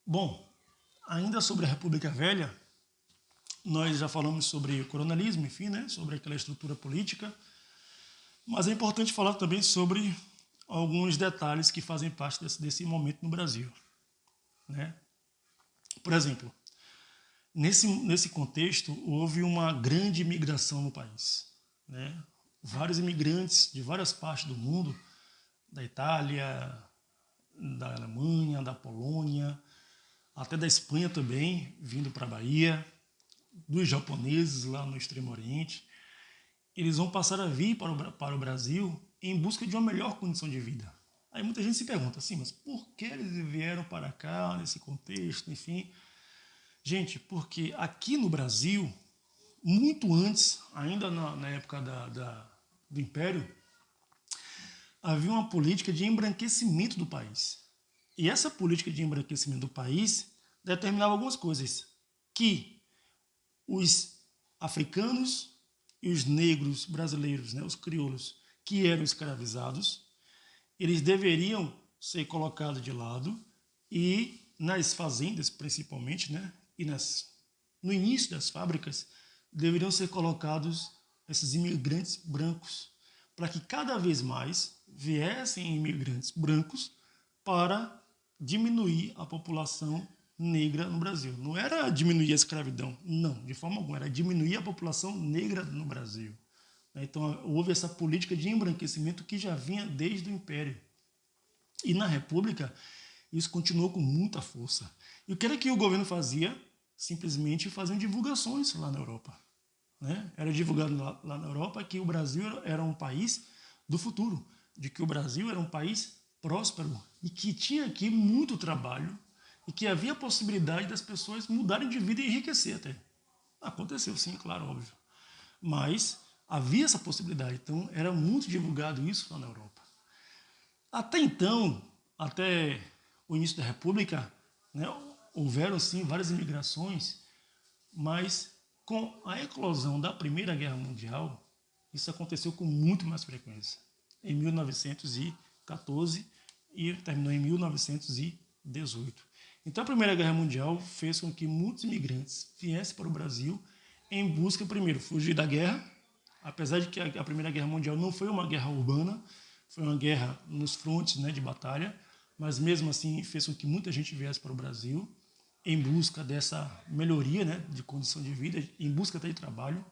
Bom, ainda sobre a República Velha, nós já falamos sobre o coronelismo, enfim, né, sobre aquela estrutura política, mas é importante falar também sobre alguns detalhes que fazem parte desse momento no Brasil, né? Por exemplo, nesse contexto, houve uma grande imigração no país, né? Vários imigrantes de várias partes do mundo, da Itália, da Alemanha, da Polônia, até da Espanha também, vindo para a Bahia, dos japoneses lá no Extremo Oriente, eles vão passar a vir para o Brasil em busca de uma melhor condição de vida. Aí muita gente se pergunta assim, mas por que eles vieram para cá, nesse contexto, enfim? Gente, porque aqui no Brasil, muito antes, ainda na época do Império, havia uma política de embranquecimento do país. E essa política de embranquecimento do país determinava algumas coisas, que os africanos e os negros brasileiros, né, os crioulos, que eram escravizados, eles deveriam ser colocados de lado e nas fazendas, principalmente, né, e no início das fábricas, deveriam ser colocados esses imigrantes brancos, para que cada vez mais viessem imigrantes brancos para diminuir a população negra no Brasil. Não era diminuir a escravidão, não, de forma alguma, era diminuir a população negra no Brasil. Então houve essa política de embranquecimento que já vinha desde o Império. E na República, isso continuou com muita força. E o que era que o governo fazia? Simplesmente faziam divulgações lá na Europa. Né? Era divulgado lá na Europa que o Brasil era um país do futuro, de que o Brasil era um país próspero e que tinha aqui muito trabalho e que havia a possibilidade das pessoas mudarem de vida e enriquecer até. Aconteceu sim, claro, óbvio. Mas havia essa possibilidade, então era muito divulgado isso lá na Europa. Até então, até o início da República, né, houveram sim várias imigrações, mas com a eclosão da Primeira Guerra Mundial, isso aconteceu com muito mais frequência. Em 1914 e terminou em 1918. Então a Primeira Guerra Mundial fez com que muitos imigrantes viessem para o Brasil em busca, primeiro, fugir da guerra, apesar de que a Primeira Guerra Mundial não foi uma guerra urbana, foi uma guerra nos frontes, né, de batalha, mas mesmo assim fez com que muita gente viesse para o Brasil em busca dessa melhoria, né, de condição de vida, em busca até de trabalho.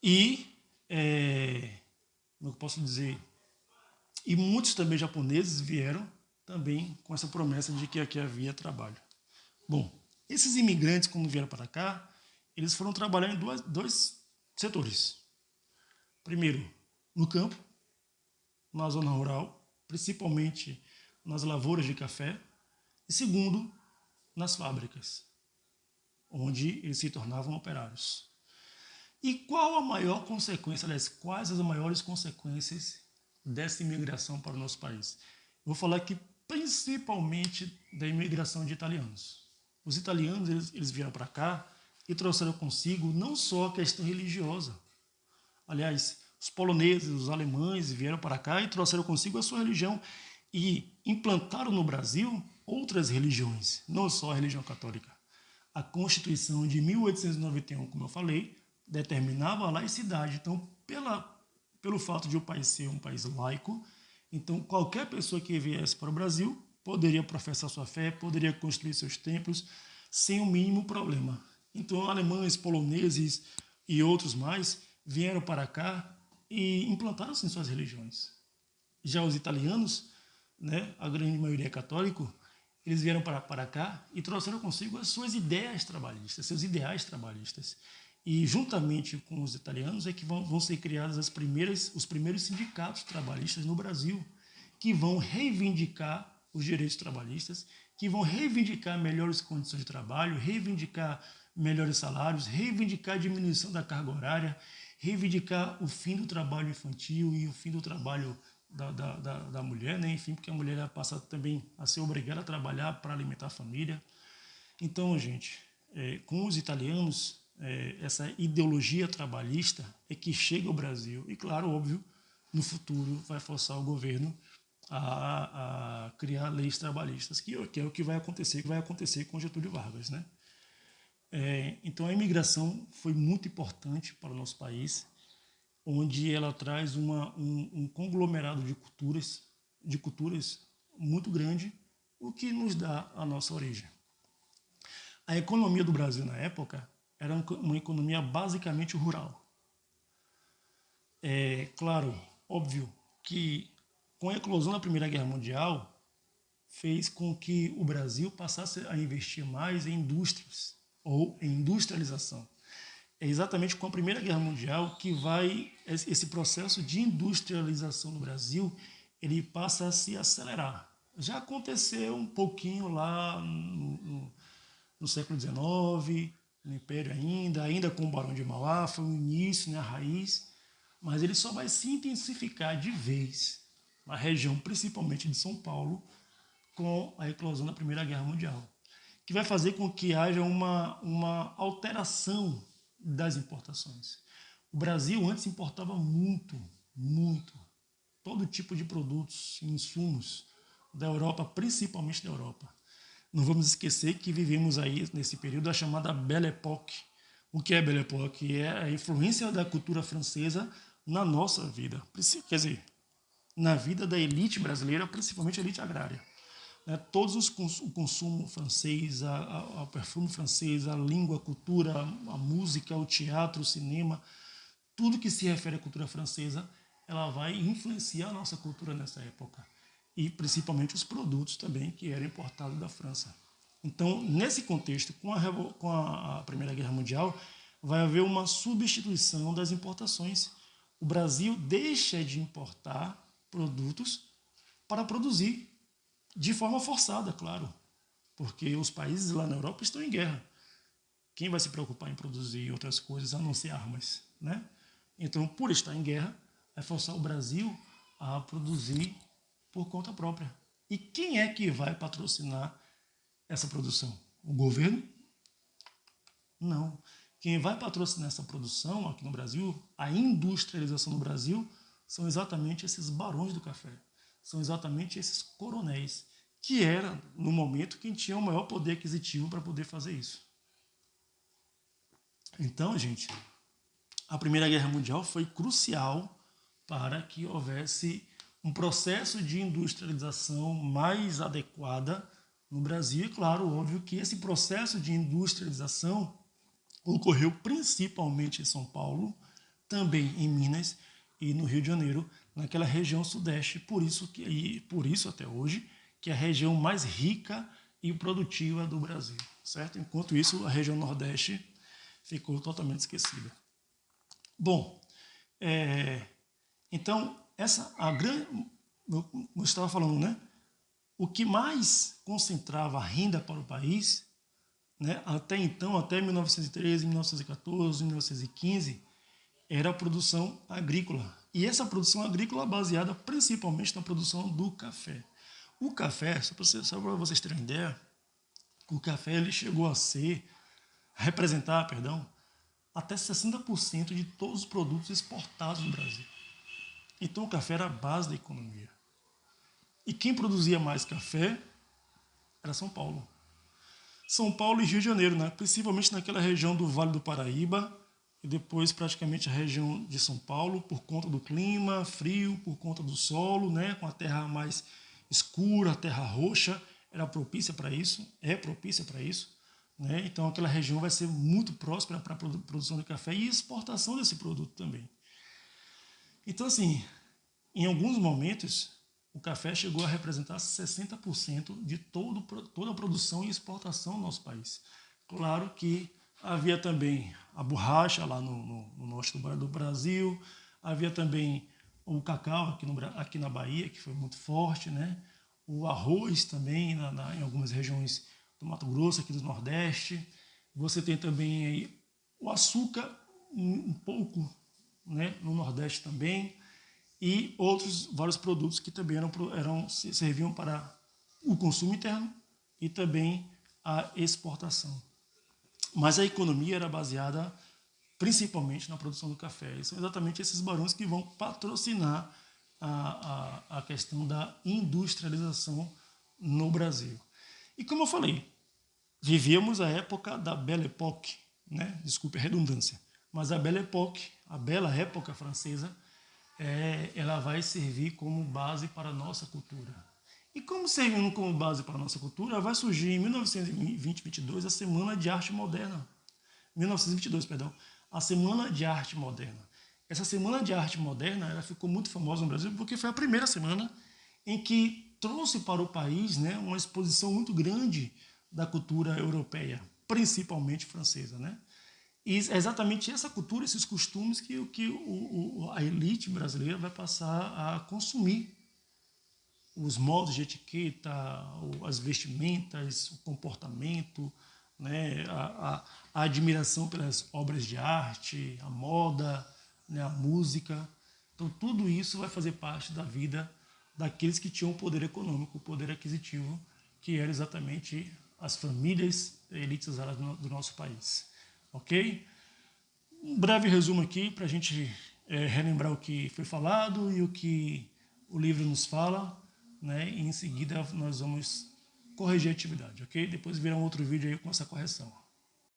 E, como eu posso dizer, e muitos também japoneses vieram também com essa promessa de que aqui havia trabalho. Bom, esses imigrantes, quando vieram para cá, eles foram trabalhar em dois setores. Primeiro, no campo, na zona rural, principalmente nas lavouras de café. E segundo, nas fábricas, onde eles se tornavam operários. E qual a maior consequência, aliás, quais as maiores consequências dessa imigração para o nosso país? Eu vou falar aqui principalmente da imigração de italianos. Os italianos, eles vieram para cá e trouxeram consigo não só a questão religiosa. Aliás, os poloneses, os alemães vieram para cá e trouxeram consigo a sua religião e implantaram no Brasil outras religiões, não só a religião católica. A Constituição de 1891, como eu falei, determinava a laicidade. Então, pelo fato de o país ser um país laico, então qualquer pessoa que viesse para o Brasil poderia professar sua fé, poderia construir seus templos sem o mínimo problema. Então, alemães, poloneses e outros mais vieram para cá e implantaram assim, suas religiões. Já os italianos, né, a grande maioria é católico, eles vieram para cá e trouxeram consigo as suas ideias trabalhistas, seus ideais trabalhistas. E juntamente com os italianos é que vão ser criados os primeiros sindicatos trabalhistas no Brasil, que vão reivindicar os direitos trabalhistas, que vão reivindicar melhores condições de trabalho, reivindicar melhores salários, reivindicar a diminuição da carga horária, reivindicar o fim do trabalho infantil e o fim do trabalho da mulher, né? Enfim, porque a mulher passa também a ser obrigada a trabalhar para alimentar a família. Então, gente, com os italianos, essa ideologia trabalhista é que chega ao Brasil e, claro, óbvio, no futuro vai forçar o governo a criar leis trabalhistas, que é o que vai acontecer com Getúlio Vargas, né? Então a imigração foi muito importante para o nosso país, onde ela traz um conglomerado de culturas muito grande, o que nos dá a nossa origem. A economia do Brasil na época era uma economia basicamente rural. Claro, óbvio que com a eclosão da Primeira Guerra Mundial fez com que o Brasil passasse a investir mais em indústrias ou em industrialização. É exatamente com a Primeira Guerra Mundial que esse processo de industrialização no Brasil, ele passa a se acelerar. Já aconteceu um pouquinho lá no século XIX, no Império ainda com o Barão de Mauá, foi o início, né, a raiz, mas ele só vai se intensificar de vez na região, principalmente de São Paulo, com a eclosão da Primeira Guerra Mundial, que vai fazer com que haja uma alteração das importações. O Brasil antes importava muito, todo tipo de produtos, insumos da Europa, principalmente da Europa. Não vamos esquecer que vivemos aí nesse período a chamada Belle Époque. O que é Belle Époque? É a influência da cultura francesa na nossa vida, quer dizer, na vida da elite brasileira, principalmente a elite agrária. Todos o consumo francês, o perfume francês, a língua, a cultura, a música, o teatro, o cinema, tudo que se refere à cultura francesa, ela vai influenciar a nossa cultura nessa época. E principalmente os produtos também que eram importados da França. Então, nesse contexto, com a Primeira Guerra Mundial, vai haver uma substituição das importações. O Brasil deixa de importar produtos para produzir de forma forçada, claro, porque os países lá na Europa estão em guerra. Quem vai se preocupar em produzir outras coisas a não ser armas, né? Então, por estar em guerra, vai forçar o Brasil a produzir por conta própria. E quem é que vai patrocinar essa produção? O governo? Não. Quem vai patrocinar essa produção aqui no Brasil, a industrialização no Brasil, são exatamente esses barões do café. São exatamente esses coronéis, que era, no momento, quem tinha o maior poder aquisitivo para poder fazer isso. Então, gente, a Primeira Guerra Mundial foi crucial para que houvesse um processo de industrialização mais adequada no Brasil. E, claro, óbvio que esse processo de industrialização ocorreu principalmente em São Paulo, também em Minas e no Rio de Janeiro, naquela região sudeste, por isso até hoje, que é a região mais rica e produtiva do Brasil, certo? Enquanto isso, a região nordeste ficou totalmente esquecida. Bom, então, como eu estava falando, né? O que mais concentrava a renda para o país, né, até então, até 1913, 1914, 1915, era a produção agrícola. E essa produção agrícola baseada principalmente na produção do café. O café, só para vocês terem uma ideia, o café ele chegou a representar, até 60% de todos os produtos exportados do Brasil. Então o café era a base da economia. E quem produzia mais café era São Paulo. São Paulo e Rio de Janeiro, né? Principalmente naquela região do Vale do Paraíba, e depois praticamente a região de São Paulo, por conta do clima frio, por conta do solo, né? Com a terra mais escura, a terra roxa, era propícia para isso, é propícia para isso. Né? Então aquela região vai ser muito próspera para a produção de café e exportação desse produto também. Então, assim, em alguns momentos, o café chegou a representar 60% de toda a produção e exportação do nosso país. Claro que havia também a borracha lá no norte do Brasil, havia também o cacau aqui na Bahia, que foi muito forte, né? O arroz também em algumas regiões do Mato Grosso, aqui do Nordeste. Você tem também aí o açúcar, um pouco, né, no Nordeste também, e vários produtos que também serviam para o consumo interno e também a exportação. Mas a economia era baseada principalmente na produção do café. E são exatamente esses barões que vão patrocinar a questão da industrialização no Brasil. E como eu falei, vivíamos a época da Belle Époque, né? Desculpe a redundância, mas a Belle Époque, a bela época francesa, ela vai servir como base para a nossa cultura. E como servindo como base para a nossa cultura, vai surgir em 1922 a Semana de Arte Moderna. 1922, perdão, a Semana de Arte Moderna. Essa Semana de Arte Moderna ela ficou muito famosa no Brasil porque foi a primeira semana em que trouxe para o país, né, uma exposição muito grande da cultura europeia, principalmente francesa, né? E é exatamente essa cultura, esses costumes que a elite brasileira vai passar a consumir. Os modos de etiqueta, as vestimentas, o comportamento, né, a admiração pelas obras de arte, a moda, né, a música. Então, tudo isso vai fazer parte da vida daqueles que tinham o poder econômico, o poder aquisitivo, que eram exatamente as famílias elitizadas do nosso país. Ok? Um breve resumo aqui para a gente relembrar o que foi falado e o que o livro nos fala, né? E em seguida nós vamos corrigir a atividade, ok? Depois virá um outro vídeo aí com essa correção.